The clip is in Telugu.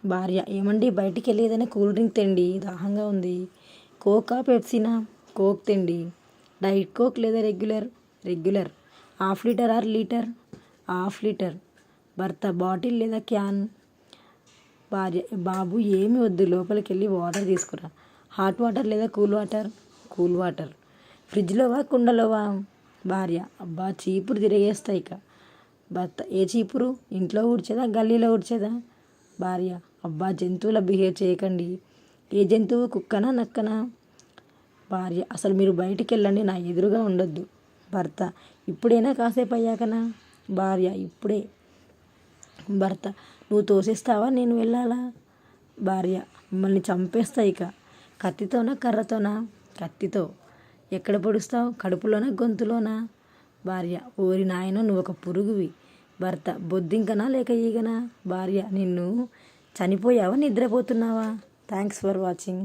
భార్య: ఏమండి, బయటికి వెళ్ళి ఏదైనా కూల్ డ్రింక్ తెండి, దాహంగా ఉంది. కోకా, పెప్సీనా? కోక్ తెండి. డైట్ కోక్ లేదా regular? Regular. Half litre or litre? Half litre. భర్త: బాటిల్ లేదా క్యాన్? భార్య: బాబు, ఏమి వద్దు, లోపలికి వెళ్ళి వాటర్ తీసుకురా. హాట్ వాటర్ లేదా కూల్ వాటర్? Cool water. ఫ్రిడ్జ్లోవా, కుండలోవా? భార్య: అబ్బా, చీపురు తిరిగేస్తా ఇక. భర్త: ఏ చీపురు? ఇంట్లో ఊడ్చేదా, గల్లీలో ఊడ్చేదా? భార్య: అబ్బా, జంతువుల బిహేవ్ చేయకండి. ఏ జంతువు? కుక్కనా, నక్కనా? భార్య: అసలు మీరు బయటికి వెళ్ళండి, నా ఎదురుగా ఉండొద్దు. భర్త: ఇప్పుడైనా కాసేపు అయ్యాకనా? భార్య: ఇప్పుడే. భర్త: నువ్వు తోసేస్తావా, నేను వెళ్ళాలా? భార్య: మిమ్మల్ని చంపేస్తా ఇక. కత్తితోనా, కర్రతోనా? కత్తితో. ఎక్కడ పొడుస్తావు? కడుపులోనా, గొంతులోనా? భార్య: ఓరి నాయనో, నువ్వు ఒక పురుగువి. భర్త: బొద్దింకనా లేక ఈగనా? భార్య: నిన్ను. చనిపోయావా, నిద్రపోతున్నావా? Thanks for watching.